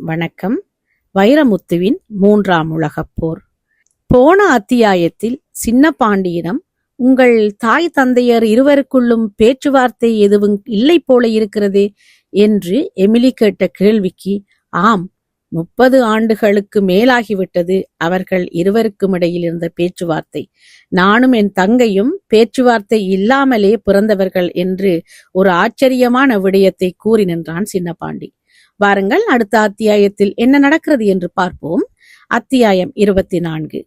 வணக்கம். வைரமுத்துவின் 3ஆம் உலகப் போர். போன அத்தியாயத்தில் சின்ன பாண்டியிடம், உங்கள் தாய் தந்தையர் இருவருக்குள்ளும் பேச்சுவார்த்தை எதுவும் இல்லை போல இருக்கிறதே என்று எமிலி கேட்ட கேள்விக்கு, ஆம், 30 ஆண்டுகளுக்கு மேலாகிவிட்டது அவர்கள் இருவருக்கும் இடையில் இருந்த பேச்சுவார்த்தை. நானும் என் தங்கையும் பேச்சுவார்த்தை இல்லாமலே பிறந்தவர்கள் என்று ஒரு ஆச்சரியமான விடயத்தை கூறி நின்றான் சின்ன பாண்டி. வாருங்கள், அடுத்த அத்தியாயத்தில் என்ன நடக்கிறது என்று பார்ப்போம். அத்தியாயம் 24.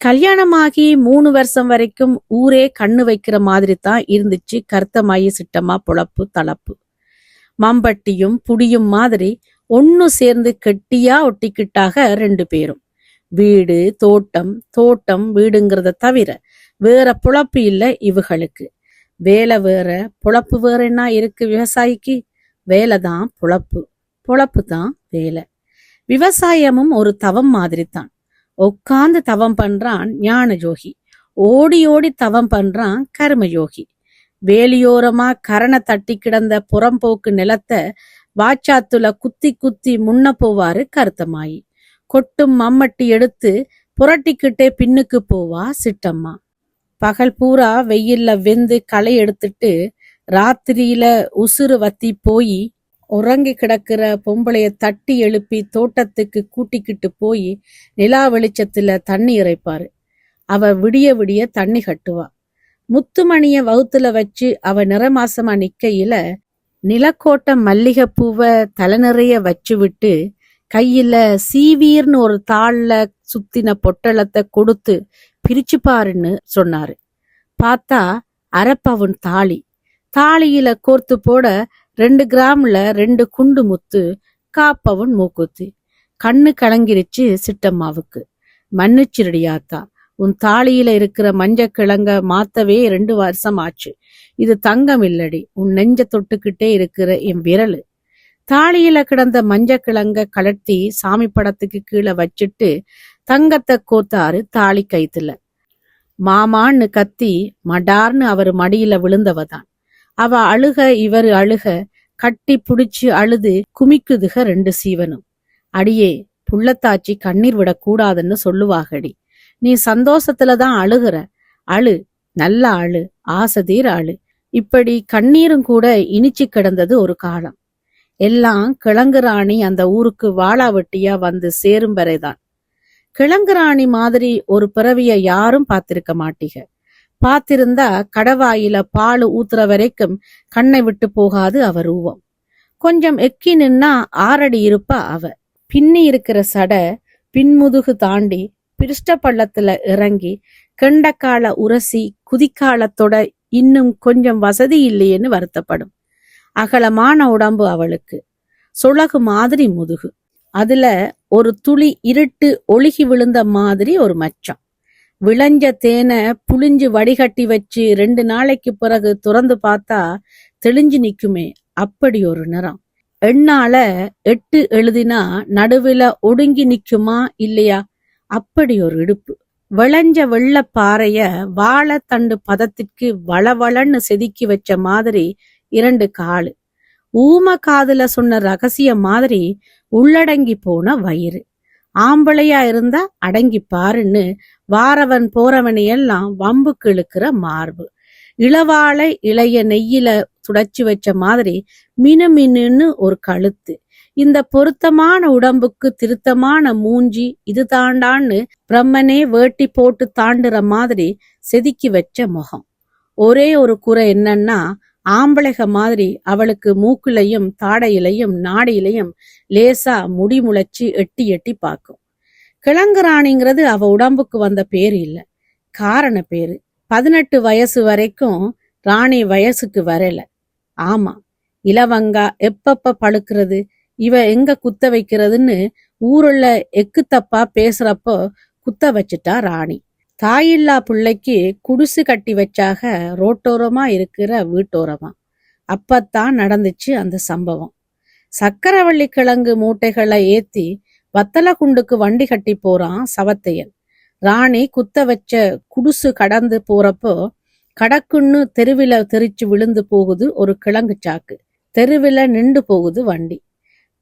கல்யாணமாகி 3 வருஷம் வரைக்கும் ஊரே கண்ணு வைக்கிற மாதிரி தான் இருந்துச்சு கருத்தமாயி சிட்டமா பொழப்பு தளப்பு. மம்பட்டியும் புடியும் மாதிரி ஒன்னு சேர்ந்து கெட்டியா ஒட்டிக்கிட்டாக 2 பேரும். வீடு தோட்டம், தோட்டம் வீடுங்கிறத தவிர வேற பொழப்பு இல்ல இவுகளுக்கு. வேலை வேற பொழப்பு வேற என்ன இருக்கு விவசாயிக்கு? வேலை தான் பொழப்பு, பொழப்பு தான் வேலை. விவசாயமும் ஒரு தவம் மாதிரி தான். உட்கார்ந்து தவம் பண்றான் ஞான யோகி, ஓடி ஓடி தவம் பண்றான் கர்மயோகி. வேலியோரமா கரணை தட்டி கிடந்த புறம்போக்கு நிலத்தை வாச்சாத்துல குத்தி குத்தி முன்ன போவாரு கருத்தமாயி. கொட்டும் மம்மட்டி எடுத்து புரட்டிக்கிட்டே பின்னுக்கு போவா சிட்டம்மா. பகல் பூரா வெயில்ல வெந்து களை எடுத்துட்டு ராத்திரியில உசுறு வத்தி போய் உறங்கி கிடக்கிற பொம்பளைய தட்டி எழுப்பி தோட்டத்துக்கு கூட்டிக்கிட்டு போய் நிலா வெளிச்சத்துல தண்ணி இறைப்பாரு. அவ விடிய விடிய தண்ணி கட்டுவா. முத்துமணிய வகுத்துல வச்சு அவ நிறமாசமா நிக்கையில நிலக்கோட்டை மல்லிகைப்பூவை தலை நிறைய வச்சு விட்டு கையில சீவீர்னு ஒரு தாள்ல சுத்தின பொட்டலத்தை கொடுத்து பிரிச்சு பாருன்னு சொன்னாரு. பார்த்தா அரப்பவன் தாலி. தாலியில கோர்த்து போட 2 கிராம்ல 2 குண்டு முத்து, காப்பவன் மூக்குத்தி. கண்ணு கலங்கிருச்சு சிட்டம்மாவுக்கு. மன்னிச்சிருடியாத்தா, உன் தாலியில இருக்கிற மஞ்ச கிழங்க மாத்தவே 2 வருஷம் ஆச்சு. இது தங்கம் இல்லடி, உன் நெஞ்ச தொட்டுக்கிட்டே இருக்கிற என் விரலு. தாலியில கிடந்த மஞ்ச கிழங்க கலட்டி சாமி படத்துக்கு கீழே வச்சுட்டு தங்கத்தை கோத்தாரு தாலி கைத்துல. மாமான்னு கத்தி மடார்னு அவரு மடியில விழுந்தவதான். அவ அழுக, இவரு அழுக, கட்டி புடிச்சு அழுது குமிக்குதுக 2 சீவனும். அடியே, புள்ளத்தாச்சி கண்ணீர் விடக்கூடாதுன்னு சொல்லுவாகடி. நீ சந்தோஷத்துலதான் அழுகுற, அழு, நல்லா அழு, ஆசதீர் அழு. இப்படி கண்ணீரும் கூட இனிச்சு கிடந்தது ஒரு காலம். எல்லாம் கிழங்குராணி அந்த ஊருக்கு வாளாவட்டியா வந்து சேரும் வரைதான். கிழங்குராணி மாதிரி ஒரு பிறவிய யாரும் பார்த்திருக்க மாட்டீங்க. பார்த்திருந்தா கடவாயில பால் ஊத்துற வரைக்கும் கண்ணை விட்டு போகாது அவ ரூபம். கொஞ்சம் எக்கி நின்னா 6 அடி இருப்பா அவ. பின்னி இருக்கிற சடை பின்முதுகு தாண்டி பிருஷ்ட பள்ளத்துல இறங்கி கெண்டக்கால உரசி குதிக்காலத்தோட இன்னும் கொஞ்சம் வசதி இல்லையேன்னு வருத்தப்படும். அகலமான உடம்பு அவளுக்கு. சுளகு மாதிரி முதுகு. அதுல ஒரு துளி இருட்டு ஒழுகி விழுந்த மாதிரி ஒரு மச்சம். விளைஞ்ச தேனை புளிஞ்சு வடிகட்டி வச்சு 2 நாளைக்கு பிறகு துறந்து பார்த்தா தெளிஞ்சு நிக்குமே, அப்படி ஒரு நிறம். எண்ணால 8 எழுதினா நடுவுல ஒடுங்கி நிக்குமா இல்லையா, அப்படி ஒரு இடுப்பு. விளைஞ்ச வெள்ள பாறைய வாழைத்தண்டு பதத்திற்கு வளவளன்னு செதுக்கி வச்ச மாதிரி 2 காலு. ஊம காதுல சொன்ன ரகசிய மாதிரி உள்ளடங்கி போன வயிறு. ஆம்பளையா இருந்தா அடங்கி பாருன்னு வாரவன் போறவனையெல்லாம் வம்புக்கு இழுக்கிற மார்பு. இளவாழை இளைய நெய்யில துடைச்சு வச்ச மாதிரி மினுமின்னு ஒரு கழுத்து. இந்த பொருத்தமான உடம்புக்கு திருத்தமான மூஞ்சி இது தாண்டான்னு பிரம்மனே வேட்டி போட்டு தாண்டுற மாதிரி செதுக்கி வச்ச முகம். ஒரே ஒரு குறை என்னன்னா, ஆம்பளைக மாதிரி அவளுக்கு மூக்குலையும் தாடையிலையும் நாடியிலையும் லேசா முடி முளைச்சு எட்டி எட்டி பார்க்கும். கிழங்குராணிங்கிறது அவ உடம்புக்கு வந்த பேரு இல்ல, காரண பேரு. 18 வயசு வரைக்கும் ராணி வயசுக்கு வரல. ஆமா, இலவங்கா எப்பப்ப பழுக்கிறது, இவ எங்க குத்த வைக்கிறதுன்னு ஊருள்ள எக்கு தப்பா பேசுறப்போ குத்த வச்சுட்டா ராணி. தாயில்லா பிள்ளைக்கு குடிசு கட்டி வச்சாக ரோட்டோரமா இருக்கிற வீட்டோரமா. அப்பத்தான் நடந்துச்சு அந்த சம்பவம். சக்கரவள்ளி கிழங்கு மூட்டைகளை ஏத்தி வத்தல குண்டுக்கு வண்டி கட்டி போறான் சவத்தையன். ராணி குத்த வச்ச குடிசு கடந்து போறப்போ கடக்குன்னு தெருவில தெரிச்சு விழுந்து போகுது ஒரு கிழங்கு சாக்கு. தெருவில நின்று போகுது வண்டி.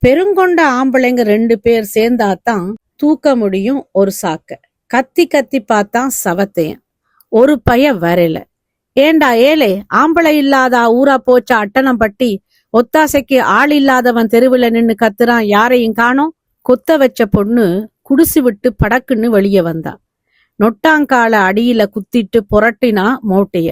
பெருங்கொண்ட ஆம்பளைங்க 2 பேர் சேர்ந்தாதான் தூக்க முடியும் ஒரு சாக்க. கத்தி கத்தி பார்த்தான் சவத்தையன். ஒரு பய வரல. ஏண்டா ஏலே, ஆம்பளை இல்லாத ஊரா போச்சா அட்டணம் பட்டி? ஒத்தாசைக்கு ஆள் இல்லாதவன் தெருவுல நின்னு கத்துறான், யாரையும் காணோம். கொத்த வச்ச பொண்ணு குடிசு விட்டு படக்குன்னு வெளியே வந்தா. நொட்டாங்கால அடியில குத்திட்டு புரட்டினா மூட்டைய.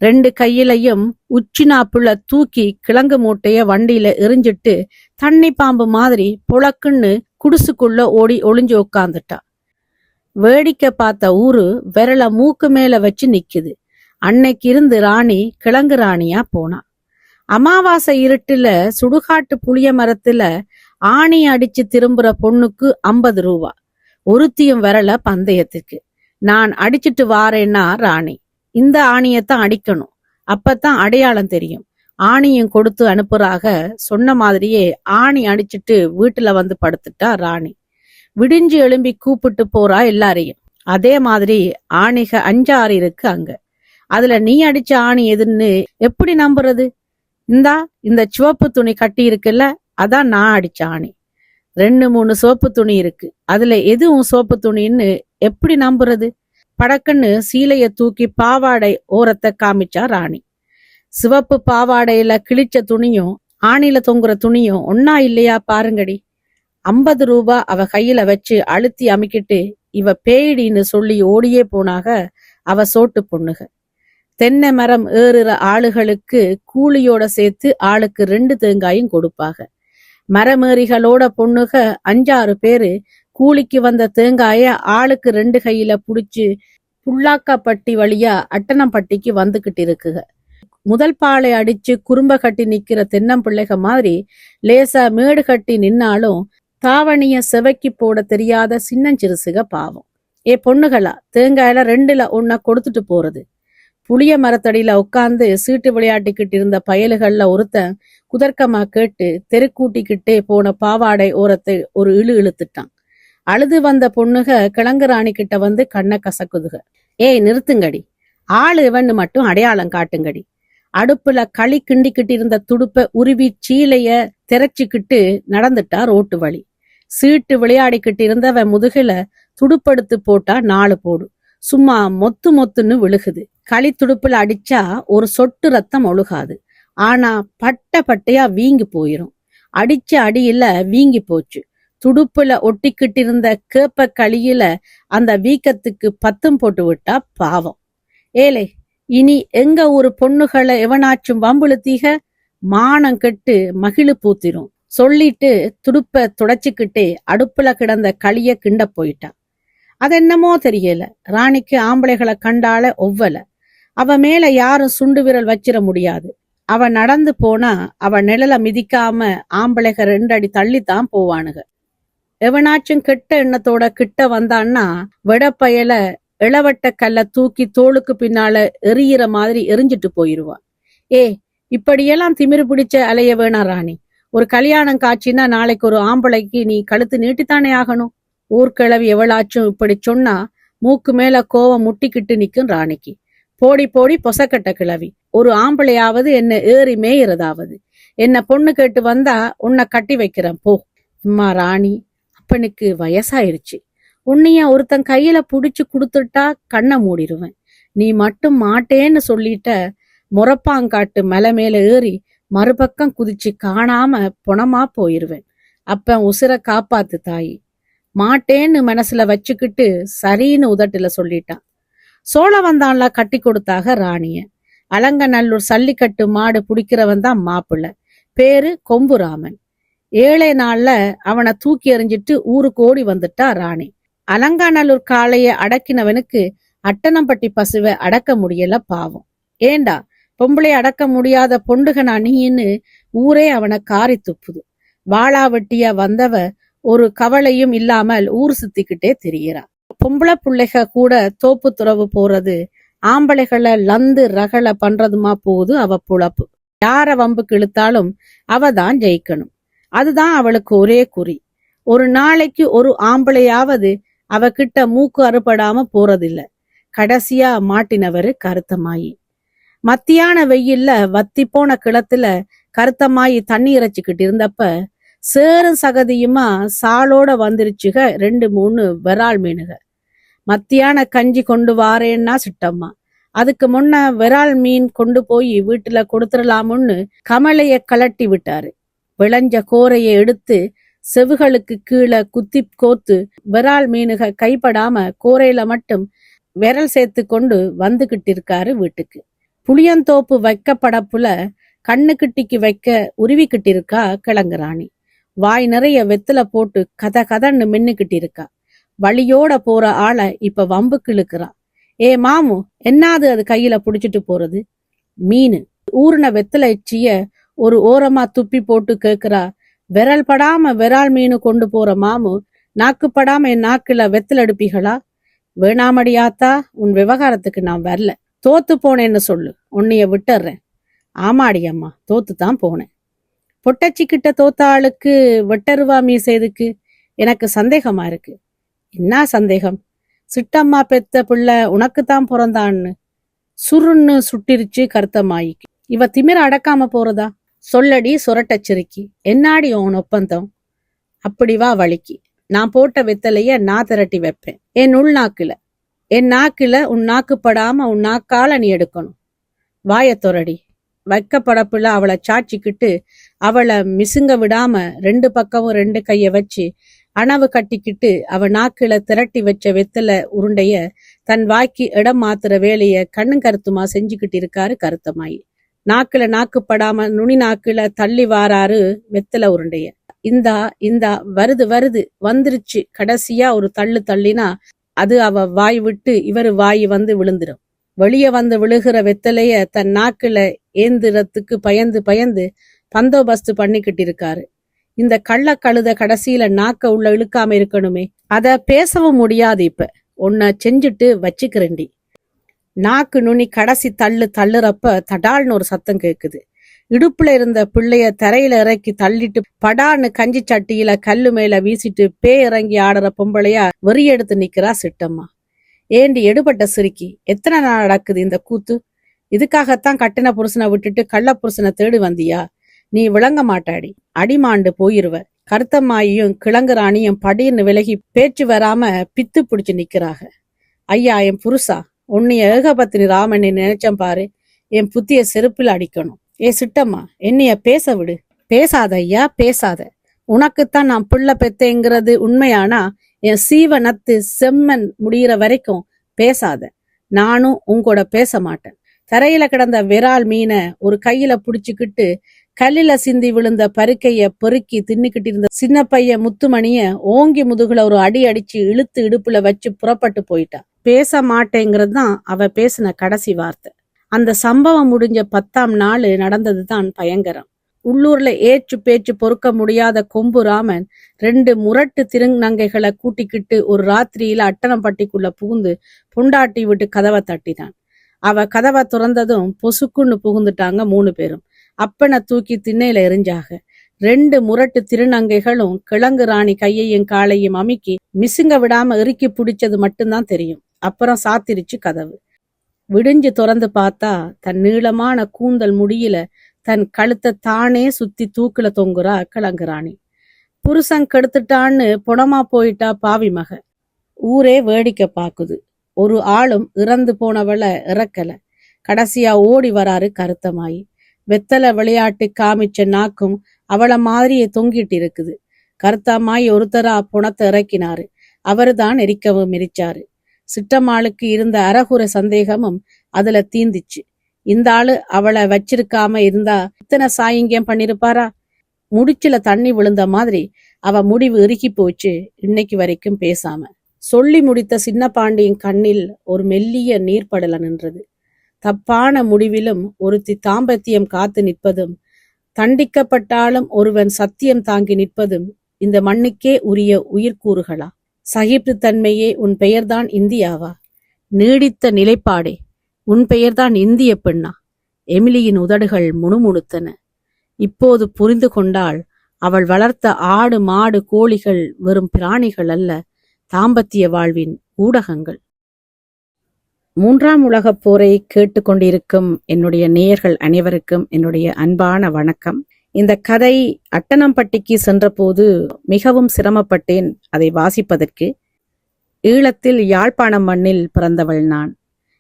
2 கையிலையும் உச்சினாப்புல தூக்கி கிழங்கு மூட்டைய வண்டியில எரிஞ்சிட்டு தண்ணி பாம்பு மாதிரி புழக்குன்னு குடிசுக்குள்ள ஓடி ஒளிஞ்சு உட்காந்துட்டா. வேடிக்கை பார்த்த ஊரு விரல மூக்கு மேல வச்சு நிக்குது. அன்னைக்கு இருந்து ராணி கிழங்கு ராணியா போனா. அமாவாசை இருட்டுல சுடுகாட்டு புளிய மரத்துல ஆணி அடிச்சு திரும்புற பொண்ணுக்கு 50 ரூபா. ஒருத்தியும் விரல பந்தயத்துக்கு. நான் அடிச்சிட்டு வாரேன்னா ராணி, இந்த ஆணியத்தான் அடிக்கணும், அப்பத்தான் அடையாளம் தெரியும். ஆணியும் கொடுத்து அனுப்புறாக. சொன்ன மாதிரியே ஆணி அடிச்சிட்டு வீட்டுல வந்து படுத்துட்டா ராணி. விடிஞ்சு எழும்பி கூப்பிட்டு போறா எல்லாரையும். அதே மாதிரி ஆணிக 5-6 இருக்கு அங்க. அதுல நீ அடிச்ச ஆணி எதுன்னு எப்படி நம்புறது? இந்த சிவப்பு துணி கட்டி இருக்குல்ல, அதான் நான் அடிச்ச ஆணி. 2-3 சோப்பு துணி இருக்கு, அதுல எதுவும் சோப்பு துணின்னு எப்படி நம்புறது? படக்குன்னு சீலைய தூக்கி பாவாடை ஓரத்தை காமிச்சா ராணி. சிவப்பு பாவாடையில கிழிச்ச துணியும் ஆணில தொங்குற துணியும் ஒன்னா இல்லையா பாருங்கடி. 50 ரூபா அவ கையில வச்சு அழுத்தி அமுக்கிட்டு இவ பேயிடின்னு சொல்லி ஓடியே போனாக அவ சோட்டு பொண்ணுக. தென்னை மரம் ஏறுற ஆளுகளுக்கு கூலியோட சேர்த்து ஆளுக்கு 2 தேங்காயும் கொடுப்பாக. மரமேறிகளோட பொண்ணுக 5-6 பேரு கூலிக்கு வந்த தேங்காய ஆளுக்கு 2 கையில புடிச்சு புல்லாக்காப்பட்டி வழியா அட்டணம்பட்டிக்கு வந்துகிட்டு இருக்குக. முதல் பாலை அடிச்சு குறும்ப கட்டி நிக்கிற தென்னம்பிள்ளைக மாதிரி லேசா மேடு கட்டி நின்னாலும் தாவணிய செவைக்கு போட தெரியாத சின்னஞ்சிறுசுக பாவம். பொண்ணுகளா, தேங்காயில 2ல 1 கொடுத்துட்டு போறது. புளிய மரத்தடியில உட்கார்ந்து சீட்டு விளையாட்டிக்கிட்டு இருந்த பயலுகள்ல ஒருத்தன் குதர்க்கமா கேட்டு தெருக்கூட்டிக்கிட்டே போன பாவாடை ஓரத்தை ஒரு இழுத்துட்டான். அழுது வந்த பொண்ணுக கிழங்கு ராணி கிட்ட வந்து கண்ணை கசக்குதுக. நிறுத்துங்கடி, ஆளு இவன்னு மட்டும் அடையாளம் காட்டுங்கடி. அடுப்புல களி கிண்டிக்கிட்டு இருந்த துடுப்ப உருவி சீலைய திரைச்சிக்கிட்டு நடந்துட்டா ரோட்டு வழி. சீட்டு விளையாடிக்கிட்டு இருந்தவ முதுகுல துடுப்படுத்து போட்டா 4 போடு. சும்மா மொத்து மொத்துன்னு விழுகுது. களி துடுப்புல அடிச்சா ஒரு சொட்டு ரத்தம் ஒழுகாது. ஆனா பட்டையா வீங்கி போயிரும். அடிச்ச அடியில வீங்கி போச்சு. துடுப்புல ஒட்டிக்கிட்டு இருந்த கேப்ப களியில அந்த வீக்கத்துக்கு 10 போட்டு விட்டா பாவம். ஏலே, இனி எங்க ஒரு பொண்ணுகளை எவனாச்சும் வம்புழுத்தீக, மானம் கெட்டு மகிழு பூத்திரும் சொல்லிட்டு துடுப்ப துடைச்சுக்கிட்டே அடுப்புல கிடந்த களிய கிண்ட போயிட்டா. அதென்னமோ தெரியல, ராணிக்கு ஆம்பளைகளை கண்டால ஒவ்வல. அவ மேல யாரும் சுண்டு விரல் வச்சிட முடியாது. அவ நடந்து போனா அவ நிழல மிதிக்காம ஆம்பளைக 2 அடி தள்ளித்தான் போவானுக. எவனாச்சும் கெட்ட எண்ணத்தோட கிட்ட வந்தான்னா வெடப்பயல இளவட்ட கல்ல தூக்கி தோளுக்கு பின்னால எரியிற மாதிரி எரிஞ்சிட்டு போயிருவா. இப்படியெல்லாம் திமிரு பிடிச்ச அலைய வேணா ராணி. ஒரு கல்யாணம் காட்சின்னா நாளைக்கு ஒரு ஆம்பளைக்கு நீ கழுத்து நீட்டித்தானே ஆகணும். ஊர்கிழவி எவளாச்சும் இப்படி சொன்னா மூக்கு மேல கோவம் முட்டிக்கிட்டு நிக்கும் ராணிக்கு. போடி போடி பொசக்கட்ட கிழவி, ஒரு ஆம்பளையாவது என்ன ஏறி மேயிறதாவது. என்ன பொண்ணு கேட்டு வந்தா உன்னை கட்டி வைக்கிறேன் போ. அம்மா ராணி, அப்பனுக்கு வயசாயிருச்சு. உன்னைய ஒருத்தன் கையில புடிச்சு குடுத்துட்டா கண்ணை மூடிடுவேன். நீ மட்டும் மாட்டேன்னு சொல்லிட்ட முறப்பாங்காட்டு மலை மேல ஏறி மறுபக்கம் குதிச்சு காணாம பொணமா போயிருவேன். அப்ப உசிர காப்பாத்து தாயி. மாட்டேன்னு மனசுல வச்சுக்கிட்டு சரின்னு உதட்டுல சொல்லிட்டான். சோழ வந்தான்ல கட்டி கொடுத்தாக ராணிய. அலங்கநல்லூர் சல்லிக்கட்டு மாடு புடிக்கிறவன் தான் மாப்பிள்ள. பேரு கொம்புராமன். 7 நாள்ல அவனை தூக்கி எறிஞ்சிட்டு ஊருக்கு ஓடி வந்துட்டா ராணி. அலங்காநல்லூர் காளைய அடக்கினவனுக்கு அட்டணம்பட்டி பசுவை அடக்க முடியல பாவம். ஏண்டா பொம்பளை அடக்க முடியாத பொண்டுகனா நீன்னு ஊரே அவனை காரி துப்புது. வாளா வெட்டியா வந்தவ ஒரு கவலையும் இல்லாமல் ஊர் சுத்திக்கிட்டே திரியிறா. பொம்பளை பிள்ளைக கூட தோப்பு துறவு போறது, ஆம்பளைகளை லந்து ரகளை பண்றதுமா போகுது அவ புழப்பு. யார வம்புக்கு இழுத்தாலும் அவ தான் ஜெயிக்கணும். அதுதான் அவளுக்கு ஒரே குறி. ஒரு நாளைக்கு ஒரு ஆம்பளையாவது அவகிட்ட மூக்கு அறுபடாம போறதில்ல. கடைசியா மாட்டினவரு கருத்தமாயி. மத்தியான வெயில்ல வத்தி போன கிளத்துல கருத்தமாயி தண்ணி இறைச்சிக்கிட்டு இருந்தப்ப சேரும் சகதியுமா சாலோட வந்துருச்சுக 2-3 விரால் மீனுக. மத்தியான கஞ்சி கொண்டு வாரேன்னா சிட்டம்மா. அதுக்கு முன்ன விரால் மீன் கொண்டு போய் வீட்டுல கொடுத்துடலாமுன்னு கமலைய கலட்டி விட்டாரு. விளைஞ்ச கோரையை எடுத்து செவுகளுக்கு கீழே குத்தி கோத்து விரால் மீனுக கைப்படாம கோரையில மட்டும் விரல் சேர்த்து கொண்டு வந்துகிட்டு இருக்காரு வீட்டுக்கு. புளியந்தோப்பு வைக்கப்படப்புல கண்ணுக்கிட்டிக்கு வைக்க உருவிக்கிட்டு இருக்கா கிழங்குராணி. வாய் நிறைய வெத்தலை போட்டு கத கதன்னு மின்னுக்கிட்டு இருக்கா. வழியோட போற ஆளை இப்ப வம்புக்கு இழுக்கிறா. ஏ மாமு, என்னாது அது கையில புடிச்சிட்டு போறது? மீனு. ஊர்ன வெத்தலை எச்சிய ஒரு ஓரமா துப்பி போட்டு கேக்குறா. விரல் படாம விரால் மீனு கொண்டு போற மாமு, நாக்கு படாம என் நாக்குல வெத்தலை எடுப்பீங்களா? வேணாமடியாத்தா, உன் விவகாரத்துக்கு நான் வரல. தோத்து போனேன்னு சொல்லு, உன்னைய விட்டுறேன். ஆமாடி அம்மா, தோத்துதான் போனேன். பொட்டச்சிக்கிட்ட தோத்த ஆளுக்கு வெட்டருவா மீசைதுக்கு? எனக்கு சந்தேகமா இருக்கு. என்ன சந்தேகம்? சிட்டம்மா பெத்த பிள்ளை உனக்குத்தான் பிறந்தான்னு சுருன்னு சுட்டிருச்சு கருத்தமாயிக்கு. இவ திமிர அடக்காம போறதா? சொல்லடி சொரட்டச்சிருக்கி, என்னாடி உன் ஒப்பந்தம்? அப்படி வா வலிக்கு. நான் போட்ட வெத்தலைய நான் திரட்டி வைப்பேன் என் உள்நாக்குல. என் நாக்குல உன் நாக்குப்படாம உன் நாக்கால நீ எடுக்கணும். வாயத்தொரடி. வைக்கப்படப்புல அவளை சாச்சிக்கிட்டு அவளை மிசுங்க விடாம 2 பக்கமும் 2 கைய வச்சு அணவு கட்டிக்கிட்டு அவ நாக்குல திரட்டி வச்ச வெத்தலை உருண்டைய தன் வாய்க்கு இடம் மாத்துற வேலைய கண்ணும் கருத்துமா செஞ்சுக்கிட்டு இருக்காரு கருத்தமாயி. நாக்குல நாக்குப்படாம நுனி நாக்குல தள்ளி வாராரு வெத்தலை உருண்டைய. இந்தா வருது வந்துருச்சு. கடைசியா ஒரு தள்ளு தள்ளினா அது அவ வாய் விட்டு இவரு வாய் வந்து விழுந்துடும். வெளியே வந்து விழுகிற வெத்தலைய தன் நாக்குல ஏந்திரத்துக்கு பயந்து பந்தோபஸ்து பண்ணிக்கிட்டு இருக்காரு. இந்த கள்ள கழுத கடைசியில நாக்க உள்ள இழுக்காம இருக்கணுமே. அத பேசவும் முடியாது. இப்ப உன்னை செஞ்சுட்டு வச்சுக்கிறேன்டி. நாக்கு நுனி கடைசி தள்ளுறப்ப தடால்னு ஒரு சத்தம் கேக்குது. இடுப்புல இருந்த பிள்ளைய தரையில இறக்கி தள்ளிட்டு படான்னு கஞ்சி சட்டியில கல்லு மேல வீசிட்டு இறங்கி ஆடுற பொம்பளையா வெறி எடுத்து நிக்கிறா சிட்டம்மா. ஏண்டி எடுபட்ட சிரிக்கி, எத்தனை நாள் நடக்குது இந்த கூத்து? இதுக்காகத்தான் கட்டின புருஷனை விட்டுட்டு கள்ள புருஷனை தேடி வந்தியா? நீ விளங்க மாட்டாடி, அடிமாண்டு போயிருவ. கருத்தம்மாயும் கிழங்குராணியும் படின்னு விலகி பேச்சு வராம பித்து பிடிச்சு நிக்கிறாங்க. ஐயா, என் புருஷா, உன்னைய ஏகபத்தினி ராமன் நினைச்சம் பாரு. என் புத்திய செருப்பில் அடிக்கணும். ஏ சிட்டம்மா, என்னைய பேச விடு. பேசாத ஐயா, பேசாத. உனக்குத்தான் நான் பிள்ளை பெத்தேங்கிறது உண்மையானா என் சீவனத்து செம்மன் முடிகிற வரைக்கும் பேசாத. நானும் உங்கூட பேச மாட்டேன். தரையில கிடந்த விரால் மீனை ஒரு கையில புடிச்சுக்கிட்டு கல்லில சிந்தி விழுந்த பருக்கைய பொறுக்கி தின்னுக்கிட்டு இருந்த சின்ன பையன் முத்துமணிய ஓங்கி முதுகுல ஒரு அடி அடிச்சு இழுத்து இடுப்புல வச்சு புறப்பட்டு போயிட்டா. பேச மாட்டேங்கிறது தான் அவ பேசின கடைசி வார்த்தை. அந்த சம்பவம் முடிஞ்ச 10ஆம் நாள் நடந்ததுதான் பயங்கரம். உள்ளூர்ல ஏச்சு பேச்சு பொறுக்க முடியாத கொம்பு ராமன் 2 முரட்டு திருநங்கைகளை கூட்டிக்கிட்டு ஒரு ராத்திரியில அட்டனப்பட்டிக்குள்ள புகுந்து பொண்டாட்டி விட்டு கதவை தட்டினான். அவ கதவை துறந்ததும் பொசுக்குன்னு புகுந்துட்டாங்க 3 பேரும். அப்பனை தூக்கி திண்ணையில எரிஞ்சாக. 2 முரட்டு திருநங்கைகளும் கிழங்குராணி கையையும் காலையும் அமுக்கி மிசுங்க விடாம இறுக்கி பிடிச்சது மட்டும்தான் தெரியும். அப்புறம் சாத்திருச்சு கதவு. விடிஞ்சு திறந்து பார்த்தா தன் நீளமான கூந்தல் முடியில தன் கழுத்தை தானே சுத்தி தூக்குல தொங்குறா கிழங்குராணி. புருஷன் கெடுத்துட்டான்னு புணமா போயிட்டா பாவி மக. ஊரே வேடிக்கை பாக்குது. ஒரு ஆளும் இறந்து போனவளை இறக்கல. கடைசியா ஓடி வராரு கருத்தமாயி. வெத்தலை விளையாட்டு காமிச்ச நாக்கும் அவளை மாதிரியே தொங்கிட்டு இருக்குது. கருத்தமாயி ஒருத்தரா புணத்தை இறக்கினாரு. அவருதான் எரிக்கவும் எரிச்சாரு. சிட்டம்மாளுக்கு இருந்த அரகுர சந்தேகமும் அதுல தீந்துச்சு. இந்த ஆளு அவளை வச்சிருக்காம இருந்தா இத்தனை சாயங்கியம் பண்ணிருப்பாரா? முடிச்சுல தண்ணி விழுந்த மாதிரி அவ முடிவு இறுக்கி போச்சு. இன்னைக்கு வரைக்கும் பேசாம. சொல்லி முடித்த சின்ன பாண்டியின் கண்ணில் ஒரு மெல்லிய நீர்ப்படல நின்றது. தப்பான முடிவிலும் ஒருத்தி தாம்பத்தியம் காத்து நிற்பதும், தண்டிக்கப்பட்டாலும் ஒருவன் சத்தியம் தாங்கி நிற்பதும் இந்த மண்ணுக்கே உரிய உயிர்கூறுகளா? சகிப்பு தன்மையே உன் பெயர்தான் இந்தியாவா? நீடித்த நிலைப்பாடே உன் பெயர்தான் இந்திய பெண்ணா? எமிலியின் உதடுகள் முணுமுணுத்தன. இப்போது புரிந்து கொண்டாள். அவள் வளர்த்த ஆடு மாடு கோழிகள் வெறும் பிராணிகள் அல்ல, தாம்பத்திய வாழ்வின் ஊடகங்கள். 3ஆம் உலகப் போரை கேட்டுக்கொண்டிருக்கும் என்னுடைய நேயர்கள் அனைவருக்கும் என்னுடைய அன்பான வணக்கம். இந்த கதை அட்டனம்பட்டிக்கு சென்றபோது மிகவும் சிரமப்பட்டேன் அதை வாசிப்பதற்கு. ஈழத்தில் யாழ்ப்பாண மண்ணில் பிறந்தவள் நான்.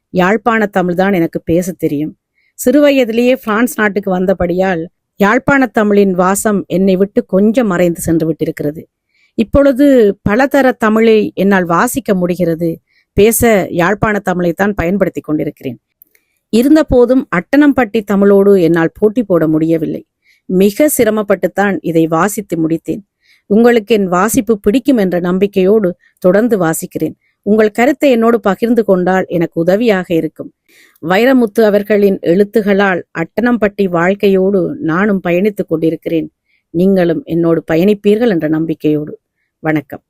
யாழ்ப்பாண தமிழ்தான் எனக்கு பேச தெரியும். சிறுவயதிலேயே பிரான்ஸ் நாட்டுக்கு வந்தபடியால் யாழ்ப்பாண தமிழின் வாசம் என்னை விட்டு கொஞ்சம் மறைந்து சென்று விட்டிருக்கிறது. இப்பொழுது பலதர தமிழை என்னால் வாசிக்க முடிகிறது. பேச யாழ்ப்பாண தமிழைத்தான் பயன்படுத்தி கொண்டிருக்கிறேன். இருந்த போதும் அட்டனம்பட்டி தமிழோடு என்னால் போட்டி போட முடியவில்லை. மிக சிரமப்பட்டுத்தான் இதை வாசித்து முடித்தேன். உங்களுக்கு என் வாசிப்பு பிடிக்கும் என்ற நம்பிக்கையோடு தொடர்ந்து வாசிக்கிறேன். உங்கள் கருத்தை என்னோடு பகிர்ந்து கொண்டால் எனக்கு உதவியாக இருக்கும். வைரமுத்து அவர்களின் எழுத்துகளால் அட்டனம்பட்டி வாழ்க்கையோடு நானும் பயணித்துக் கொண்டிருக்கிறேன். நீங்களும் என்னோடு பயணிப்பீர்கள் என்ற நம்பிக்கையோடு. வணக்கம்.